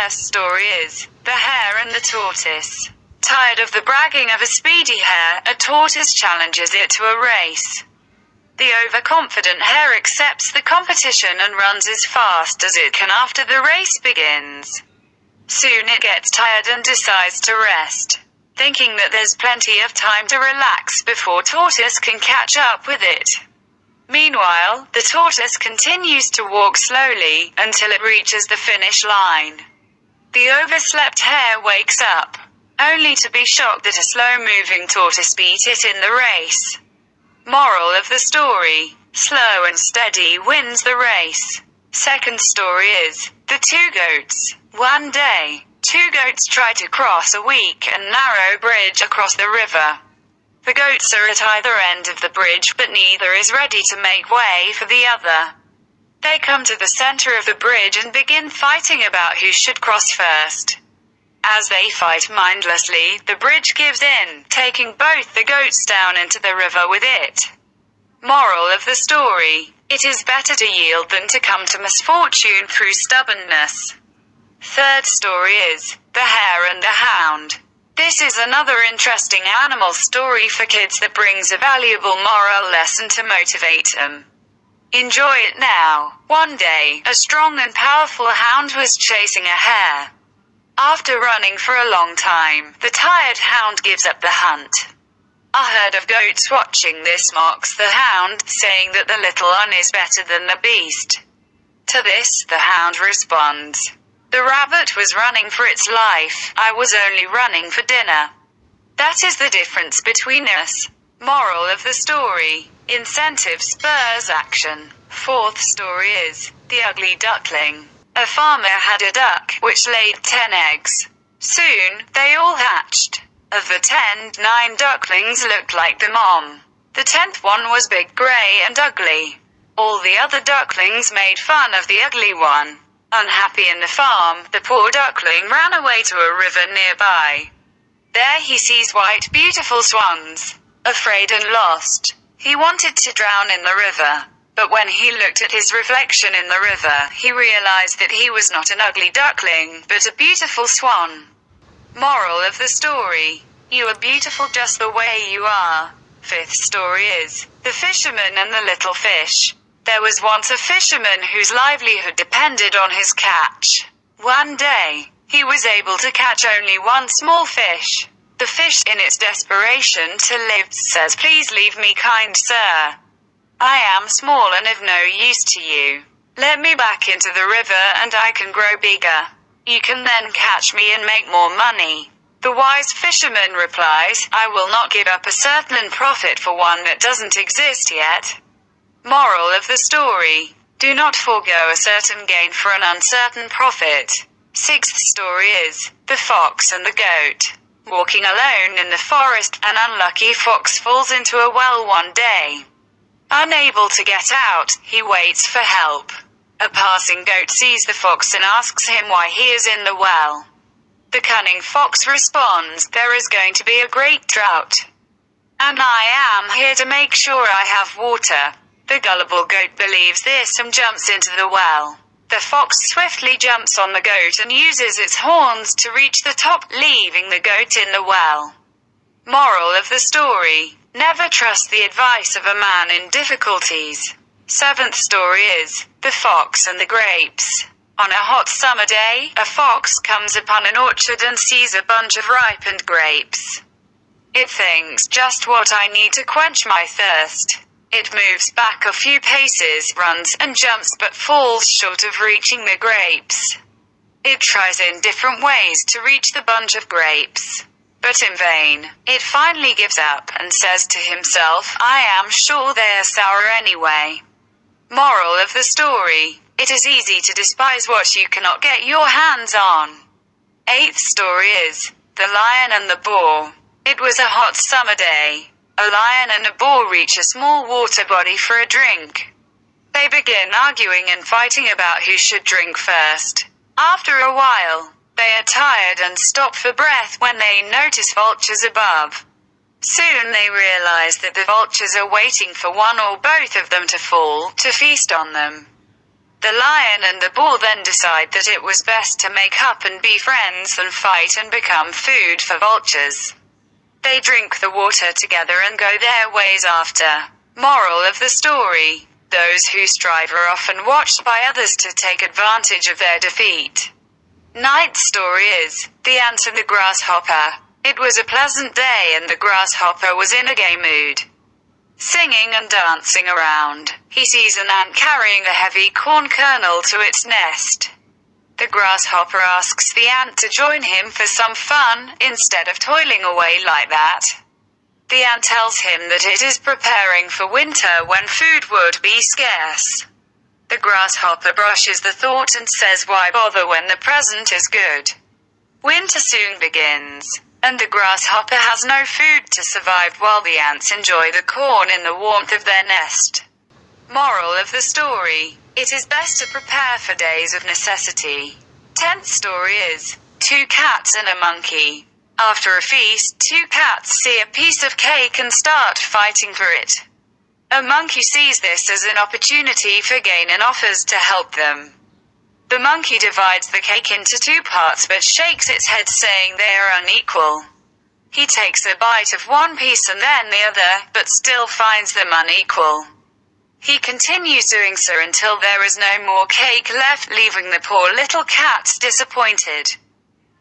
first story is The Hare and the Tortoise. Tired of the bragging of a speedy hare, a tortoise challenges it to a race. The overconfident hare accepts the competition and runs as fast as it can after the race begins. Soon it gets tired and decides to rest, thinking that there's plenty of time to relax before tortoise can catch up with it. Meanwhile, the tortoise continues to walk slowly until it reaches the finish line. The overslept hare wakes up, only to be shocked that a slow-moving tortoise beat it in the race. Moral of the story: slow and steady wins the race. Second story is The Two Goats. One day, two goats try to cross a weak and narrow bridge across the river. The goats are at either end of the bridge, but neither is ready to make way for the other. They come to the center of the bridge and begin fighting about who should cross first. As they fight mindlessly, the bridge gives in, taking both the goats down into the river with it. Moral of the story: it is better to yield than to come to misfortune through stubbornness. Third story is The Hare and the Hound. This is another interesting animal story for kids that brings a valuable moral lesson to motivate them. Enjoy it now. One day, a strong and powerful hound was chasing a hare. After running for a long time, the tired hound gives up the hunt. A herd of goats watching this mocks the hound, saying that the little one is better than the beast. To this, the hound responds, "The rabbit was running for its life, I was only running for dinner." That is the difference between us. Moral of the story: incentive spurs action. Fourth story is The Ugly Duckling. A farmer had a duck, which laid 10 eggs. Soon, they all hatched. Of the 10, 9 ducklings looked like the mom. The 10th one was big, gray, and ugly. All the other ducklings made fun of the ugly one. Unhappy in the farm, the poor duckling ran away to a river nearby. There he sees white, beautiful swans. Afraid and lost, he wanted to drown in the river. But when he looked at his reflection in the river, he realized that he was not an ugly duckling, but a beautiful swan. Moral of the story: you are beautiful just the way you are. Fifth story is The Fisherman and the Little Fish. There was once a fisherman whose livelihood depended on his catch. One day, he was able to catch only one small fish. The fish, in its desperation to live, says, "Please leave me, kind sir. I am small and of no use to you. Let me back into the river and I can grow bigger. You can then catch me and make more money." The wise fisherman replies, "I will not give up a certain profit for one that doesn't exist yet." Moral of the story: do not forego a certain gain for an uncertain profit. Sixth story is The Fox and the Goat. Walking alone in the forest, an unlucky fox falls into a well one day. Unable to get out, he waits for help. A passing goat sees the fox and asks him why he is in the well. The cunning fox responds, "There is going to be a great drought, and I am here to make sure I have water." The gullible goat believes this and jumps into the well. The fox swiftly jumps on the goat and uses its horns to reach the top, leaving the goat in the well. Moral of the story: never trust the advice of a man in difficulties. Seventh story is The Fox and the Grapes. On a hot summer day, a fox comes upon an orchard and sees a bunch of ripened grapes. It thinks, "Just what I need to quench my thirst." It moves back a few paces, runs, and jumps, but falls short of reaching the grapes. It tries in different ways to reach the bunch of grapes, but in vain. It finally gives up and says to himself, "I am sure they are sour anyway." Moral of the story: it is easy to despise what you cannot get your hands on. Eighth story is The Lion and the Boar. It was a hot summer day. A lion and a boar reach a small water body for a drink. They begin arguing and fighting about who should drink first. After a while, they are tired and stop for breath when they notice vultures above. Soon they realize that the vultures are waiting for one or both of them to fall, to feast on them. The lion and the bull then decide that it was best to make up and be friends than fight and become food for vultures. They drink the water together and go their ways after. Moral of the story: those who strive are often watched by others to take advantage of their defeat. Night story is The Ant and the Grasshopper. It was a pleasant day and the grasshopper was in a gay mood, singing and dancing around. He sees an ant carrying a heavy corn kernel to its nest. The grasshopper asks the ant to join him for some fun, instead of toiling away like that. The ant tells him that it is preparing for winter when food would be scarce. The grasshopper brushes the thought and says, why bother when the present is good? Winter soon begins, and the grasshopper has no food to survive while the ants enjoy the corn in the warmth of their nest. Moral of the story: it is best to prepare for days of necessity. 10th story is Two Cats and a Monkey. After a feast, two cats see a piece of cake and start fighting for it. A monkey sees this as an opportunity for gain and offers to help them. The monkey divides the cake into two parts but shakes its head, saying they are unequal. He takes a bite of one piece and then the other, but still finds them unequal. He continues doing so until there is no more cake left, leaving the poor little cats disappointed.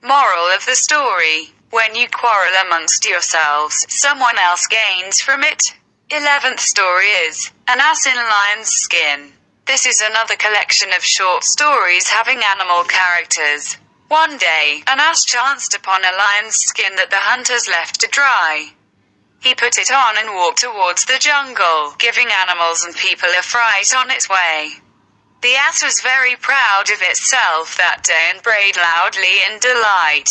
Moral of the story: when you quarrel amongst yourselves, someone else gains from it. 11th story is An Ass in Lion's Skin. This is another collection of short stories having animal characters. One day, an ass chanced upon a lion's skin that the hunters left to dry. He put it on and walked towards the jungle, giving animals and people a fright on its way. The ass was very proud of itself that day and brayed loudly in delight.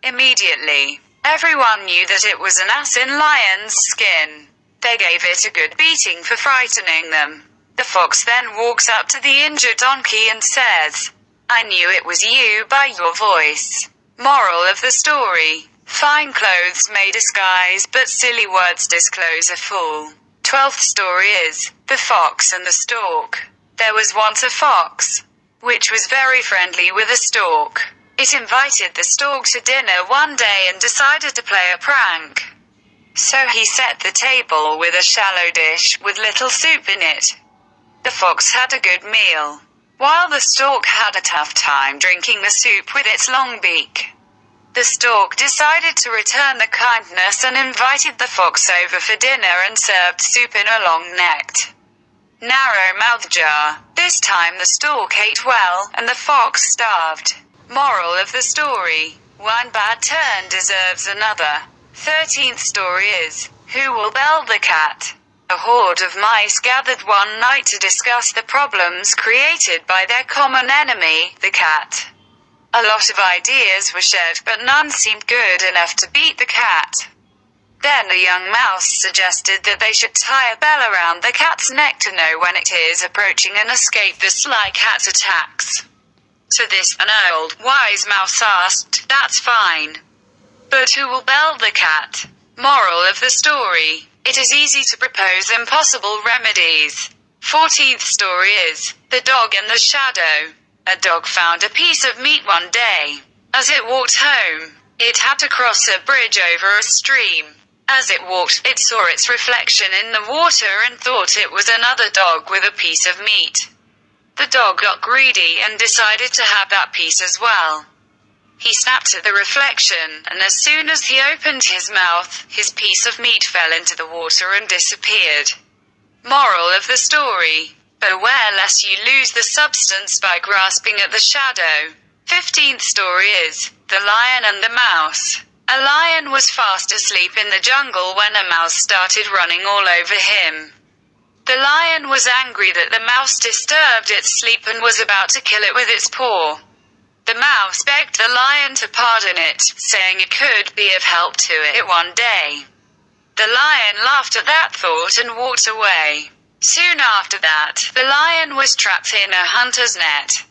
Immediately, everyone knew that it was an ass in lion's skin. They gave it a good beating for frightening them. The fox then walks up to the injured donkey and says, I knew it was you by your voice. Moral of the story: fine clothes may disguise, but silly words disclose a fool. 12th story is The Fox and the Stork. There was once a fox, which was very friendly with a stork. It invited the stork to dinner one day and decided to play a prank. So he set the table with a shallow dish with little soup in it. The fox had a good meal, while the stork had a tough time drinking the soup with its long beak. The stork decided to return the kindness and invited the fox over for dinner and served soup in a long-necked, narrow-mouthed jar. This time the stork ate well, and the fox starved. Moral of the story: one bad turn deserves another. 13th story is Who Will Bell the Cat? A horde of mice gathered one night to discuss the problems created by their common enemy, the cat. A lot of ideas were shared, but none seemed good enough to beat the cat. Then a young mouse suggested that they should tie a bell around the cat's neck to know when it is approaching and escape the sly cat's attacks. To this, an old, wise mouse asked, That's fine. But who will bell the cat? Moral of the story: it is easy to propose impossible remedies. 14th story is The Dog and the Shadow. A dog found a piece of meat one day. As it walked home, it had to cross a bridge over a stream. As it walked, it saw its reflection in the water and thought it was another dog with a piece of meat. The dog got greedy and decided to have that piece as well. He snapped at the reflection, and as soon as he opened his mouth, his piece of meat fell into the water and disappeared. Moral of the story: beware lest you lose the substance by grasping at the shadow. 15th story is The Lion and the Mouse. A lion was fast asleep in the jungle when a mouse started running all over him. The lion was angry that the mouse disturbed its sleep and was about to kill it with its paw. The mouse begged the lion to pardon it, saying it could be of help to it one day. The lion laughed at that thought and walked away. Soon after that, the lion was trapped in a hunter's net.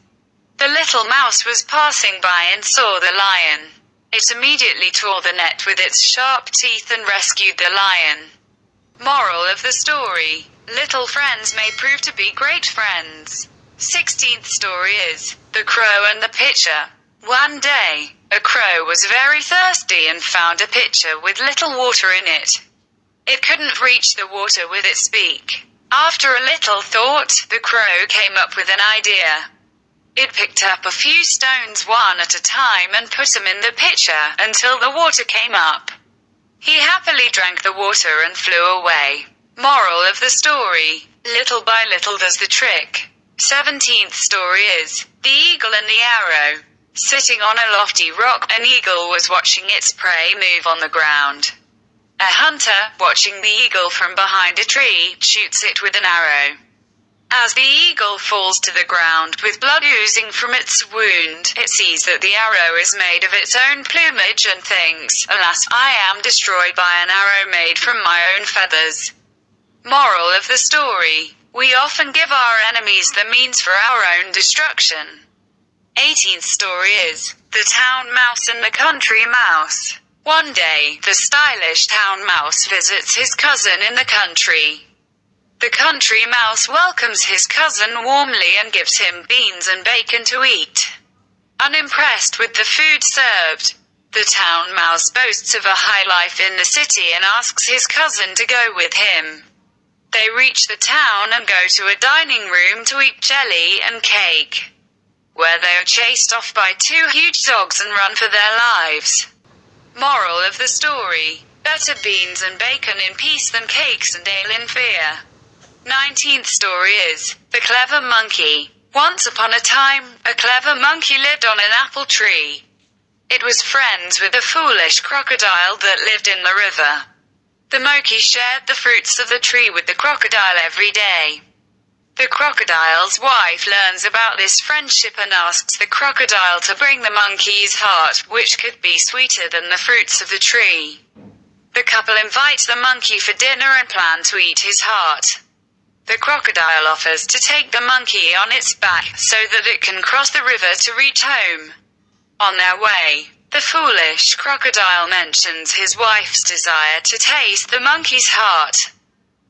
The little mouse was passing by and saw the lion. It immediately tore the net with its sharp teeth and rescued the lion. Moral of the story: little friends may prove to be great friends. 16th story is The Crow and the Pitcher. One day, a crow was very thirsty and found a pitcher with little water in it. It couldn't reach the water with its beak. After a little thought, the crow came up with an idea. It picked up a few stones one at a time and put them in the pitcher until the water came up. He happily drank the water and flew away. Moral of the story: little by little does the trick. 17th story is The Eagle and the Arrow. Sitting on a lofty rock, an eagle was watching its prey move on the ground. A hunter, watching the eagle from behind a tree, shoots it with an arrow. As the eagle falls to the ground with blood oozing from its wound, it sees that the arrow is made of its own plumage and thinks, "Alas, I am destroyed by an arrow made from my own feathers." Moral of the story: we often give our enemies the means for our own destruction. 18th story is The Town Mouse and the Country Mouse. One day, the stylish town mouse visits his cousin in the country. The country mouse welcomes his cousin warmly and gives him beans and bacon to eat. Unimpressed with the food served, the town mouse boasts of a high life in the city and asks his cousin to go with him. They reach the town and go to a dining room to eat jelly and cake, where they are chased off by two huge dogs and run for their lives. Moral of the story: better beans and bacon in peace than cakes and ale in fear. 19th story is The Clever Monkey. Once upon a time, a clever monkey lived on an apple tree. It was friends with a foolish crocodile that lived in the river. The monkey shared the fruits of the tree with the crocodile every day. The crocodile's wife learns about this friendship and asks the crocodile to bring the monkey's heart, which could be sweeter than the fruits of the tree. The couple invite the monkey for dinner and plan to eat his heart. The crocodile offers to take the monkey on its back so that it can cross the river to reach home. On their way, the foolish crocodile mentions his wife's desire to taste the monkey's heart.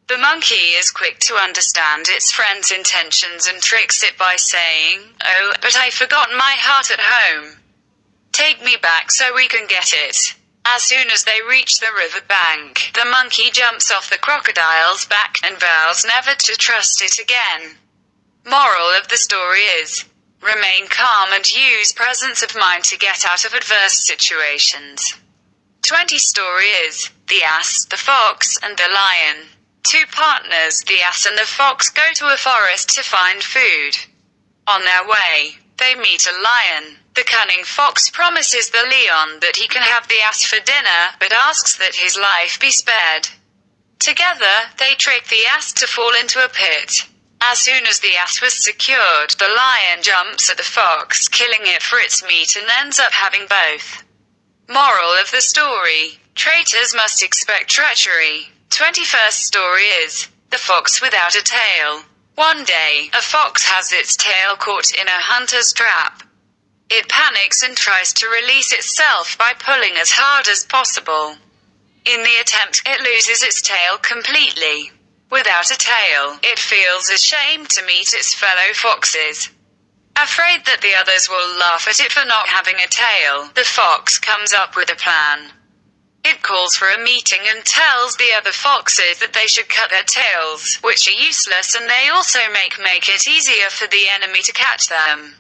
The monkey is quick to understand its friend's intentions and tricks it by saying, "Oh, but I forgot my heart at home. Take me back so we can get it." As soon as they reach the river bank, the monkey jumps off the crocodile's back and vows never to trust it again. Moral of the story is, remain calm and use presence of mind to get out of adverse situations. 20th story is The Ass, the Fox, and the Lion. Two partners, the ass and the fox, go to a forest to find food. On their way, they meet a lion. The cunning fox promises the lion that he can have the ass for dinner, but asks that his life be spared. Together, they trick the ass to fall into a pit. As soon as the ass was secured, the lion jumps at the fox, killing it for its meat, and ends up having both. Moral of the story: traitors must expect treachery. 21st story is The Fox Without a Tail. One day, a fox has its tail caught in a hunter's trap. It panics and tries to release itself by pulling as hard as possible. In the attempt, it loses its tail completely. Without a tail, it feels ashamed to meet its fellow foxes. Afraid that the others will laugh at it for not having a tail, the fox comes up with a plan. It calls for a meeting and tells the other foxes that they should cut their tails, which are useless, and they also make it easier for the enemy to catch them.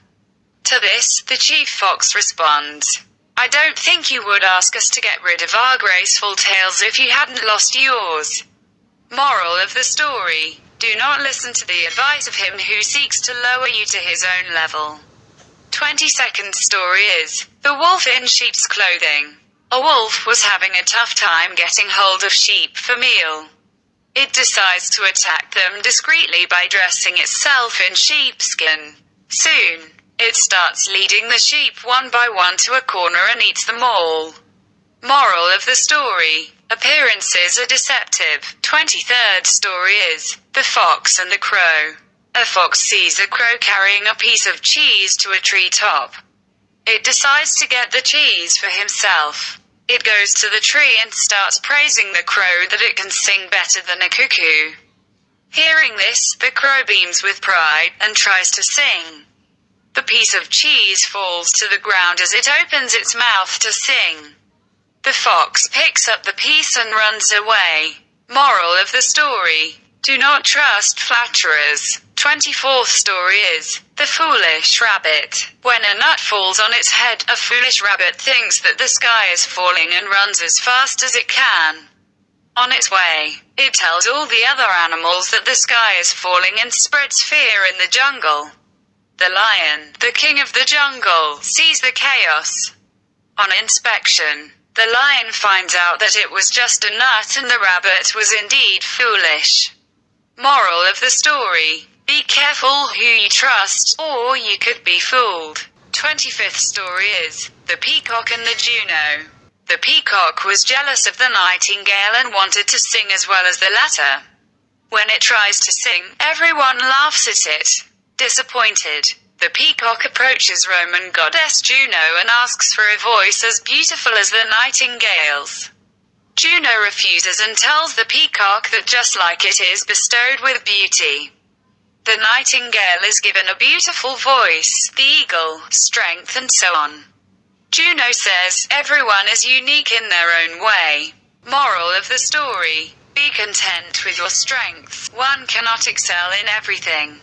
To this, the chief fox responds, "I don't think you would ask us to get rid of our graceful tails if you hadn't lost yours." Moral of the story: do not listen to the advice of him who seeks to lower you to his own level. 22nd story is The Wolf in Sheep's Clothing. A wolf was having a tough time getting hold of sheep for meal. It decides to attack them discreetly by dressing itself in sheepskin. Soon, it starts leading the sheep one by one to a corner and eats them all. Moral of the story: appearances are deceptive. 23rd story is The Fox and the Crow. A fox sees a crow carrying a piece of cheese to a treetop. It decides to get the cheese for himself. It goes to the tree and starts praising the crow that it can sing better than a cuckoo. Hearing this, the crow beams with pride, and tries to sing. The piece of cheese falls to the ground as it opens its mouth to sing. The fox picks up the piece and runs away. Moral of the story: do not trust flatterers. 24th story is The Foolish Rabbit. When a nut falls on its head, a foolish rabbit thinks that the sky is falling and runs as fast as it can. On its way, it tells all the other animals that the sky is falling and spreads fear in the jungle. The lion, the king of the jungle, sees the chaos. On inspection, the lion finds out that it was just a nut and the rabbit was indeed foolish. Moral of the story: be careful who you trust, or you could be fooled. 25th story is The Peacock and the Juno. The peacock was jealous of the nightingale and wanted to sing as well as the latter. When it tries to sing, everyone laughs at it. Disappointed, the peacock approaches Roman goddess Juno and asks for a voice as beautiful as the nightingale's. Juno refuses and tells the peacock that just like it is bestowed with beauty, the nightingale is given a beautiful voice, the eagle, strength, and so on. Juno says, everyone is unique in their own way. Moral of the story: be content with your strengths. One cannot excel in everything.